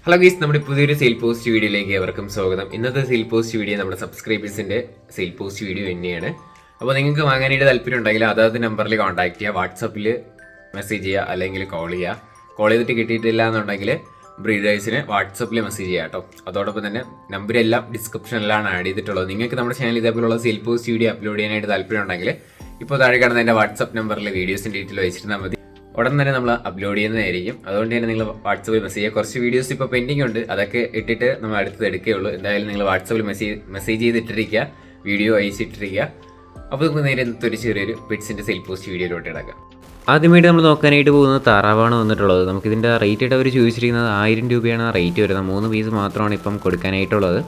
Hello guys, നമ്മുടെ പുതിയൊരു sale post വീഡിയോയിലേക്ക് എവർക്കും സ്വാഗതം. ഇന്നത്തെ സെയിൽ പോസ്റ്റ് വീഡിയോ നമ്മുടെ സബ്സ്ക്രൈബേഴ്സിന്റെ സെയിൽ പോസ്റ്റ് വീഡിയോ തന്നെയാണ്. അപ്പോൾ നിങ്ങൾക്ക് വാങ്ങാനായിട്ട് താല്പര്യം ഉണ്ടെങ്കിൽ അതാത് നമ്പറിൽ കോൺടാക്ട് ചെയ്യുക, വാട്സപ്പിൽ മെസ്സേജ് ചെയ്യുക, അല്ലെങ്കിൽ കോൾ ചെയ്യുക. കോൾ ചെയ്തിട്ട് കിട്ടിയിട്ടില്ല എന്നുണ്ടെങ്കിൽ ബ്രീഡേഴ്സിന് വാട്സപ്പിൽ മെസ്സേജ് ചെയ്യുക കേട്ടോ. അതോടൊപ്പം തന്നെ നമ്പരെല്ലാം ഡിസ്ക്രിപ്ഷനിലാണ് ആഡ് ചെയ്തിട്ടുള്ളത്. നിങ്ങൾക്ക് നമ്മുടെ ചാനൽ ഇതേപോലുള്ള സെയിൽ പോസ്റ്റ് വീഡിയോ അപ്ലോഡ് ചെയ്യാനായിട്ട് താല്പര്യം ഉണ്ടെങ്കിൽ ഇപ്പോൾ താഴെ കാണുന്ന എൻ്റെ വാട്സപ്പ് നമ്പറിൽ വീഡിയോസിൻ്റെ ഡീറ്റെയിൽ വെച്ചിരുന്നാൽ മതി. ഉടൻ തന്നെ നമ്മൾ അപ്ലോഡ് ചെയ്യുന്നതായിരിക്കും. അതുകൊണ്ട് തന്നെ നിങ്ങൾ വാട്സപ്പിൽ മെസ്സേജ് ചെയ്യുക. കുറച്ച് വീഡിയോസ് ഇപ്പോൾ പെൻഡിങ് ഉണ്ട്, അതൊക്കെ ഇട്ടിട്ട് നമ്മൾ അടുത്തത് എടുക്കുകയുള്ളൂ. എന്തായാലും നിങ്ങൾ വാട്സപ്പിൽ മെസ്സേജ് ചെയ്തിട്ടിരിക്കുക, വീഡിയോ അയച്ചിട്ടിരിക്കുക. അപ്പോൾ നമുക്ക് നേരെ ഇന്നത്തെ ഒരു ചെറിയൊരു പെറ്റ്സിൻ്റെ സെയിൽ പോസ്റ്റ് വീഡിയോയിലോട്ട് ഇടാക്കാം. ആദ്യമായിട്ട് നമ്മൾ നോക്കാനായിട്ട് പോകുന്നത് താറാവാണ് വന്നിട്ടുള്ളത്. നമുക്കിതിൻ്റെ റേറ്റ് ആയിട്ട് അവർ ചോദിച്ചിരിക്കുന്നത് 1000 രൂപയാണ് റേറ്റ് വരുന്നത്. 3 പീസ് മാത്രമാണ് ഇപ്പം കൊടുക്കാനായിട്ടുള്ളത്.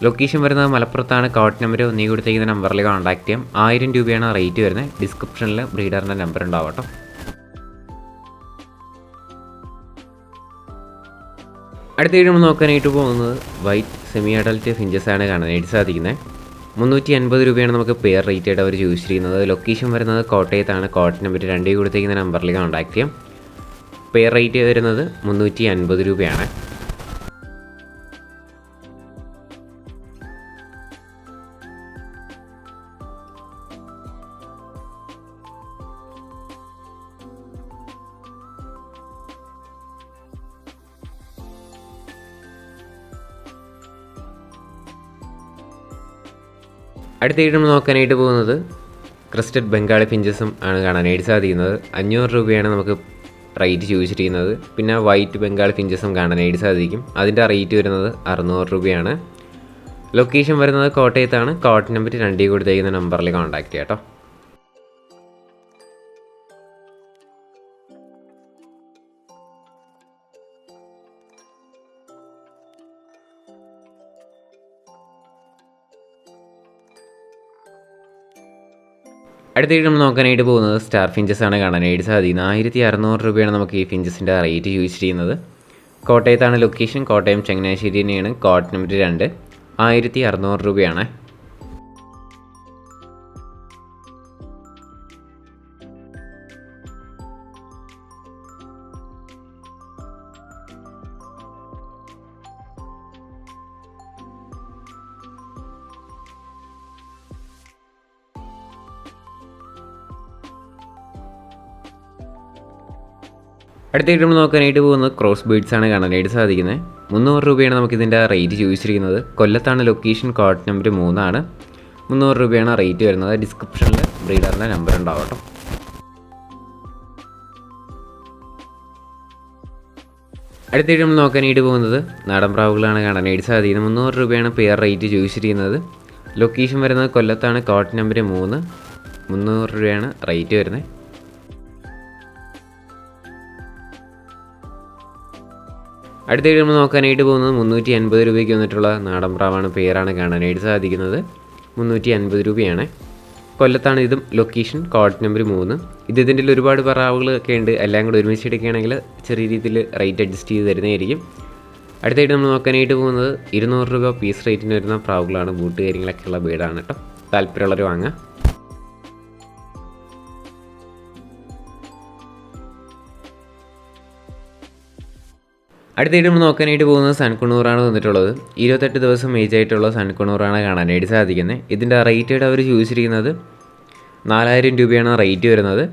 ലൊക്കേഷൻ വരുന്നത് മലപ്പുറത്താണ്. കോഡ് നമ്പർ ഒന്നീ കൊടുത്തേക്കുന്ന നമ്പറിൽ കോൺടാക്ട് ചെയ്യാം. 1000 രൂപയാണ് റേറ്റ് വരുന്നത്. ഡിസ്ക്രിപ്ഷനിൽ ബ്രീഡറിൻ്റെ നമ്പർ ഉണ്ടാവും കേട്ടോ. അടുത്തായിട്ട് നമ്മൾ നോക്കാനായിട്ട് പോകുന്നത് വൈറ്റ് സെമി അഡൽറ്റ് ഫിഞ്ചസ് ആണ് കാണാനായിട്ട് സാധിക്കുന്നത്. 350 രൂപയാണ് നമുക്ക് പെയർ റേറ്റ് ആയിട്ട് അവർ ചോദിച്ചിരിക്കുന്നത്. ലൊക്കേഷൻ വരുന്നത് കോട്ടയത്താണ്. കോഡ് നമ്പർ 2 കൊടുത്തേക്കുന്ന നമ്പറിൽ കോൺടാക്ട് ചെയ്യാം. പെയർ റേറ്റ് വരുന്നത് 350 രൂപയാണ്. അടുത്തായിട്ട് നമ്മൾ നോക്കാനായിട്ട് പോകുന്നത് ക്രസ്റ്റഡ് ബംഗാളി ഫിഞ്ചസും ആണ് കാണാനായിട്ട് സാധിക്കുന്നത്. 500 രൂപയാണ് നമുക്ക് റേറ്റ് ചോദിച്ചിരിക്കുന്നത്. പിന്നെ വൈറ്റ് ബംഗാളി ഫിഞ്ചസും കാണാനായിട്ട് സാധിക്കും. അതിൻ്റെ റേറ്റ് വരുന്നത് 600 രൂപയാണ്. ലൊക്കേഷൻ വരുന്നത് കോട്ടയത്താണ്. കോഡ് നമ്പർ 2 കൊടുത്തേക്കുന്ന നമ്പറിൽ കോൺടാക്ട് ചെയ്യാം കേട്ടോ. അടുത്തായിട്ട് നമ്മൾ നോക്കാനായിട്ട് പോകുന്നത് സ്റ്റാർ ഫിഞ്ചസ് ആണ് കാണാനായിട്ട് സാധിക്കുന്നത്. 1600 രൂപയാണ് നമുക്ക് ഈ ഫിഞ്ചസിൻ്റെ റേറ്റ് ചോദിച്ചിരിക്കുന്നത്. കോട്ടയത്താണ് ലൊക്കേഷൻ. കോട്ടയം ചങ്ങനാശ്ശേരി തന്നെയാണ്. Code number 2. 1600 രൂപയാണ്. അടുത്തായിട്ട് നമ്മൾ നോക്കാനായിട്ട് പോകുന്നത് ക്രോസ് ബീഡ്സ് ആണ് കാണാനായിട്ട് സാധിക്കുന്നത്. 300 രൂപയാണ് നമുക്കിതിൻ്റെ റേറ്റ് ചോദിച്ചിരിക്കുന്നത്. കൊല്ലത്താണ് ലൊക്കേഷൻ. കോഡ് നമ്പർ 3 ആണ്. 300 രൂപയാണ് റേറ്റ് വരുന്നത്. ഡിസ്ക്രിപ്ഷനിൽ ബ്രീഡറിൻ്റെ നമ്പർ ഉണ്ടാവും കേട്ടോ. അടുത്തായിട്ട് നമ്മൾ നോക്കാനായിട്ട് പോകുന്നത് നാടൻ പ്രാവുകളാണ് കാണാനായിട്ട് സാധിക്കുന്നത്. 300 രൂപയാണ് പെയർ റേറ്റ് ചോദിച്ചിരിക്കുന്നത്. ലൊക്കേഷൻ വരുന്നത് കൊല്ലത്താണ്. Code number 3. 300 രൂപയാണ് റേറ്റ് വരുന്നത്. അടുത്തായിട്ട് നമ്മൾ നോക്കാനായിട്ട് പോകുന്നത് 350 രൂപയ്ക്ക് വന്നിട്ടുള്ള നാടൻ പ്രാവാണ്. പെയറാണ് കാണാനായിട്ട് സാധിക്കുന്നത്. 350 രൂപയാണ്. കൊല്ലത്താണ് ഇതും ലൊക്കേഷൻ. Code number 3. ഇതിൻ്റെ ഒരുപാട് പ്രാവുകളൊക്കെ ഉണ്ട്. എല്ലാം കൂടി ഒരുമിച്ച് എടുക്കുകയാണെങ്കിൽ ചെറിയ രീതിയിൽ റേറ്റ് അഡ്ജസ്റ്റ് ചെയ്ത് തരുന്നതായിരിക്കും. അടുത്തായിട്ട് നമ്മൾ നോക്കാനായിട്ട് പോകുന്നത് 200 രൂപ പീസ് റേറ്റിന് വരുന്ന പ്രാവുകളാണ്. ബൂട്ട് കാര്യങ്ങളൊക്കെ ഉള്ള ബീഡാണ് കേട്ടോ. താല്പര്യമുള്ളവർ വാങ്ങാം. അടുത്തായിട്ട് നമ്മൾ നോക്കാനായിട്ട് പോകുന്നത് സൺകുണൂറാണ് വന്നിട്ടുള്ളത്. 28 ദിവസം ഏജ് ആയിട്ടുള്ള സൺകുണൂറാണ് കാണാനായിട്ട് സാധിക്കുന്നത്. ഇതിൻ്റെ റേറ്റ് ആയിട്ട് അവർ ചോദിച്ചിരിക്കുന്നത് 4000 രൂപയാണ് റേറ്റ് വരുന്നത്.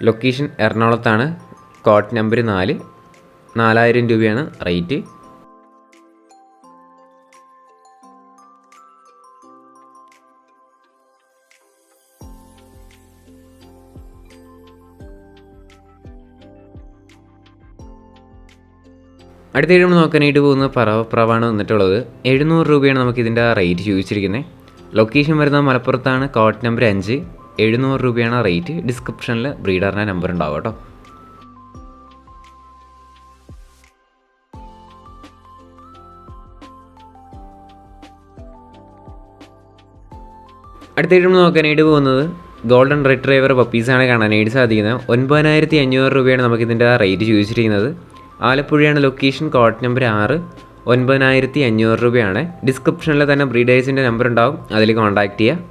ലൊക്കേഷൻ എറണാകുളത്താണ്. Code number 4. 4000 രൂപയാണ് റേറ്റ്. അടുത്തായിട്ട് നമ്മൾ നോക്കാനായിട്ട് പോകുന്ന പറവപ്രാവാണ് വന്നിട്ടുള്ളത്. 700 രൂപയാണ് നമുക്കിതിൻ്റെ റേറ്റ് ചോദിച്ചിരിക്കുന്നത്. ലൊക്കേഷൻ വരുന്നത് മലപ്പുറത്താണ്. Code number 5. 700 രൂപയാണ് റേറ്റ്. ഡിസ്ക്രിപ്ഷനിൽ ബ്രീഡറിൻ്റെ നമ്പർ ഉണ്ടാവും കേട്ടോ. അടുത്തായിട്ട് നമ്മൾ നോക്കാനായിട്ട് പോകുന്നത് ഗോൾഡൻ റിട്രീവർ പപ്പീസാണ് കാണാനായിട്ട് സാധിക്കുന്നത്. 9500 രൂപയാണ് നമുക്കിതിൻ്റെ റേറ്റ് ചോദിച്ചിരിക്കുന്നത്. ആലപ്പുഴയാണ് ലൊക്കേഷൻ. Code number 6. 9500 രൂപയാണ്. ഡിസ്ക്രിപ്ഷനിൽ തന്നെ ബ്രീഡേഴ്സിൻ്റെ നമ്പർ ഉണ്ടാവും, അതിൽ കോൺടാക്ട് ചെയ്യുക.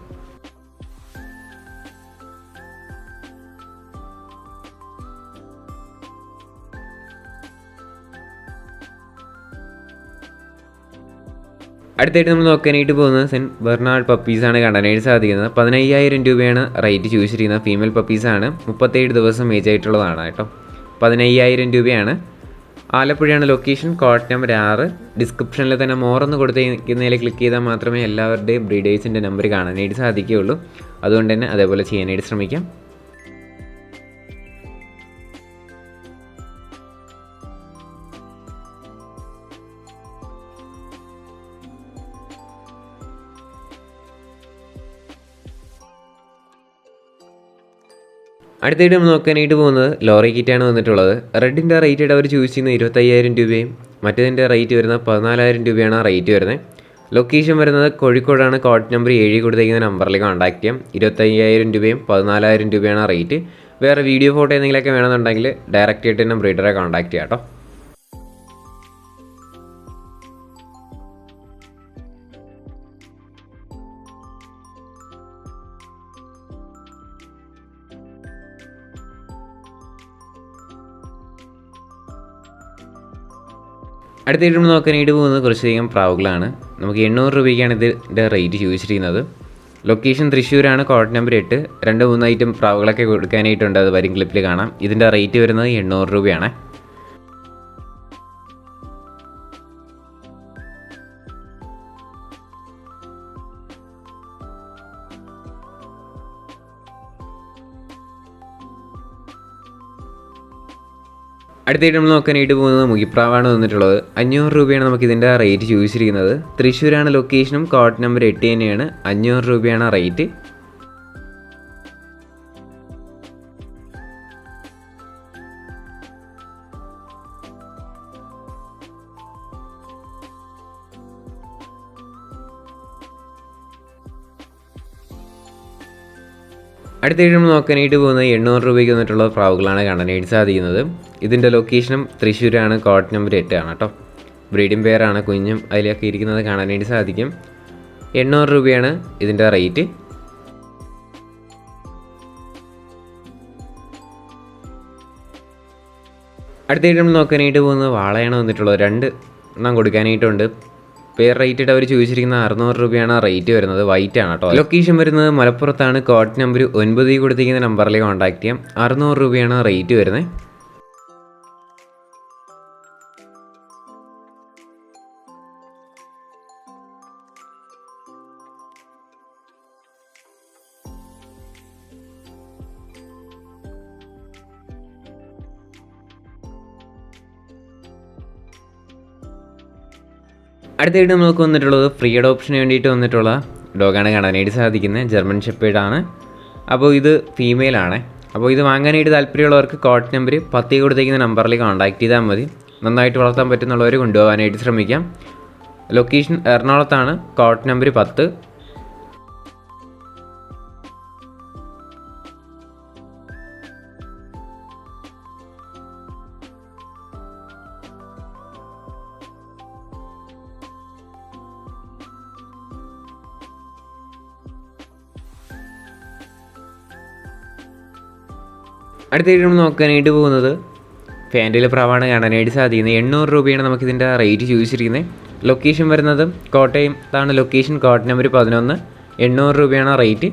അടുത്തായിട്ട് നമ്മൾ നോക്കാനായിട്ട് പോകുന്നത് സെൻറ്റ് ബെർണാഡ് പപ്പീസാണ് കാണാനായിട്ട് സാധിക്കുന്നത്. 15,000 രൂപയാണ് റേറ്റ് ചോദിച്ചിരിക്കുന്നത്. ഫീമെയിൽ പപ്പീസാണ്, 37 ദിവസം ഏജ് ആയിട്ടുള്ളതാണ് കേട്ടോ. 15,000 രൂപയാണ്. ആലപ്പുഴയാണ് ലൊക്കേഷൻ. Code number 6. ഡിസ്ക്രിപ്ഷനിൽ തന്നെ മോറെന്ന് കൊടുത്തിരിക്കുന്നതിൽ ക്ലിക്ക് ചെയ്താൽ മാത്രമേ എല്ലാവരുടെയും ബ്രീഡേഴ്സിൻ്റെ നമ്പർ കാണാനായിട്ട് സാധിക്കുകയുള്ളൂ. അതുകൊണ്ട് തന്നെ അതേപോലെ ചെയ്യാനായിട്ട് ശ്രമിക്കാം. അടുത്തായിട്ട് നമ്മൾ നോക്കാനായിട്ട് പോകുന്നത് ലോറി കിറ്റാണ് വന്നിട്ടുള്ളത്. റെഡിൻ്റെ റേറ്റ് അവർ ചൂസ് ചെയ്യുന്നത് 25,000 രൂപയും മറ്റേതിൻ്റെ റേറ്റ് വരുന്നത് 14,000 രൂപയാണ് റേറ്റ് വരുന്നത്. ലൊക്കേഷൻ വരുന്നത് കോഴിക്കോടാണ്. കോഡ് നമ്പർ 7 കൊടുത്തിരിക്കുന്ന നമ്പറിൽ കോൺടാക്ട് ചെയ്യാം. 25,000 രൂപയും 14,000 രൂപയാണ് റേറ്റ്. വേറെ വീഡിയോ ഫോട്ടോ എന്തെങ്കിലുമൊക്കെ വേണമെന്നുണ്ടെങ്കിൽ ഡയറക്റ്റ് ആയിട്ട് തന്നെ ബ്രീഡറെ കോൺടാക്ട് ചെയ്യാം കേട്ടോ. അടുത്തായിട്ട് നമ്മൾ നോക്കാനായിട്ട് പോകുന്നത് കുറച്ചധികം പ്രാവുകളാണ്. നമുക്ക് 800 രൂപയ്ക്കാണ് ഇതിൻ്റെ റേറ്റ് ചോദിച്ചിരിക്കുന്നത്. ലൊക്കേഷൻ തൃശ്ശൂരാണ്. Code number 8. 2-3 ഐറ്റം പ്രാവുകളൊക്കെ കൊടുക്കാനായിട്ടുണ്ട്. അത് വരും ക്ലിപ്പിൽ കാണാം. ഇതിൻ്റെ റേറ്റ് വരുന്നത് 800 രൂപയാണ്. അടുത്തായിട്ട് നമ്മൾ നോക്കാനായിട്ട് പോകുന്നത് മുഖിപ്രാവാണ് വന്നിട്ടുള്ളത്. 500 രൂപയാണ് നമുക്കിതിൻ്റെ റേറ്റ് ചോദിച്ചിരിക്കുന്നത്. തൃശ്ശൂരാണ് ലൊക്കേഷനും. കോഡ് നമ്പർ 8 തന്നെയാണ്. 500 രൂപയാണ് റേറ്റ്. അടുത്തായിട്ട് നമ്മൾ നോക്കാനായിട്ട് പോകുന്നത് 800 രൂപയ്ക്ക് വന്നിട്ടുള്ള പ്രാവുകളാണ് കാണാനായിട്ട് സാധിക്കുന്നത്. ഇതിൻ്റെ ലൊക്കേഷനും തൃശ്ശൂരാണ്. കോഡ് നമ്പർ 8 ആണ് കേട്ടോ. ബ്രീഡിംഗ് പെയറാണ്. കുഞ്ഞും അതിലൊക്കെ ഇരിക്കുന്നത് കാണാനായിട്ട് സാധിക്കും. 800 രൂപയാണ് ഇതിൻ്റെ റേറ്റ്. അടുത്തായിട്ട് നമ്മൾ നോക്കാനായിട്ട് പോകുന്നത് വാളയാണ് വന്നിട്ടുള്ളത്. 2 എണ്ണം കൊടുക്കാനായിട്ടുണ്ട്. പെയർ റേറ്റ് അവർ ചോദിച്ചിരിക്കുന്ന 600 രൂപയാണ് റേറ്റ് വരുന്നത്. വൈറ്റ് ആണ് കേട്ടോ. ലൊക്കേഷൻ വരുന്നത് മലപ്പുറത്താണ്. കോഡ് നമ്പർ 9 കൊടുത്തിരിക്കുന്ന നമ്പറിൽ കോൺടാക്ട് ചെയ്യാം. 600 രൂപയാണ് റേറ്റ് വരുന്നത്. അടുത്തായിട്ട് നമുക്ക് വന്നിട്ടുള്ളത് ഫ്രീ അഡോപ്ഷന് വേണ്ടിയിട്ട് വന്നിട്ടുള്ള ഡോഗാണ് കാണാനായിട്ട് സാധിക്കുന്നത്. ജർമ്മൻ ഷെപ്പേർഡാണ്. അപ്പോൾ ഇത് ഫീമെയിലാണ്. അപ്പോൾ ഇത് വാങ്ങാനായിട്ട് താല്പര്യമുള്ളവർക്ക് കോഡ് നമ്പർ 10 കൊടുത്തിരിക്കുന്ന നമ്പറിൽ കോൺടാക്ട് ചെയ്താൽ മതി. നന്നായിട്ട് വളർത്താൻ പറ്റുന്നുള്ളവർ കൊണ്ടുപോകാനായിട്ട് ശ്രമിക്കാം. ലൊക്കേഷൻ എറണാകുളത്താണ്. Code number 10. അടുത്തായിട്ട് നമ്മൾ നോക്കാനായിട്ട് പോകുന്നത് ഫാൻറ്റിൽ പ്രാവാണ് കാണാനായിട്ട് സാധിക്കുന്നത്. 800 രൂപയാണ് നമുക്കിതിൻ്റെ റേറ്റ് ചോദിച്ചിരിക്കുന്നത്. ലൊക്കേഷൻ വരുന്നത് കോട്ടയത്താണ്. Location code number 11. 800 രൂപയാണ് റേറ്റ്.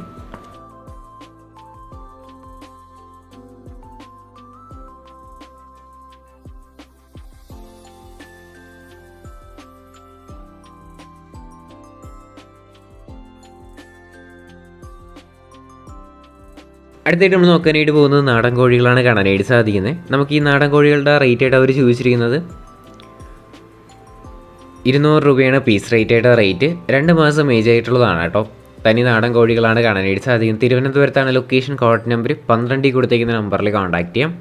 അടുത്തായിട്ട് നമ്മൾ നോക്കാനായിട്ട് പോകുന്നത് നാടൻ കോഴികളാണ് കാണാനായിട്ട് സാധിക്കുന്നത്. നമുക്ക് ഈ നാടൻ കോഴികളുടെ റേറ്റ് ആയിട്ട് അവർ ചോദിച്ചിരിക്കുന്നത് 200 രൂപയാണ് പീസ് റേറ്റ് ആയിട്ട് റേറ്റ്. 2 മാസം ഏജ് ആയിട്ടുള്ളതാണ് കേട്ടോ. തനി നാടൻ കോഴികളാണ് കാണാനായിട്ട് സാധിക്കുന്നത്. തിരുവനന്തപുരത്താണ് ലൊക്കേഷൻ. കോഡ് നമ്പർ 12 കൊടുത്തേക്കുന്ന നമ്പറിൽ കോൺടാക്ട് ചെയ്യാം.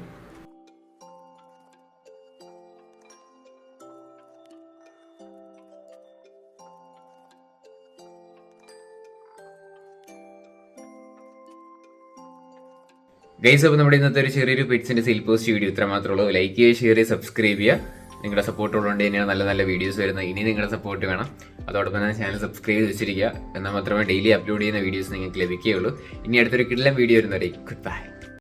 ഗൈസ്, അപ്പോൾ നമ്മുടെ ഇന്നത്തെ ഒരു ചെറിയൊരു പെറ്റ്സിൻ്റെ സെയിൽ പോസ്റ്റ് വീഡിയോ ഇത്ര മാത്രമേ ഉള്ളൂ. ലൈക്ക് ചെയ്യുക, ഷെയർ ചെയ്യുക, സബ്സ്ക്രൈബ് ചെയ്യുക. നിങ്ങളുടെ സപ്പോർട്ട് ഉള്ളതുകൊണ്ട് തന്നെയാണ് നല്ല നല്ല വീഡിയോസ് വരുന്നത്. ഇനി നിങ്ങളുടെ സപ്പോർട്ട് വേണം. അതോടൊപ്പം തന്നെ ചാനൽ സബ്സ്ക്രൈബ് ചെയ്ത് വെച്ചിരിക്കുക. എന്നാൽ മാത്രമേ ഡെയിലി അപ്ലോഡ് ചെയ്യുന്ന വീഡിയോസ് നിങ്ങൾക്ക് ലഭിക്കുകയുള്ളൂ. ഇനി അടുത്തൊരു കിടിലൻ വീഡിയോ വരുന്നവരെ ഗുഡ് ബൈ.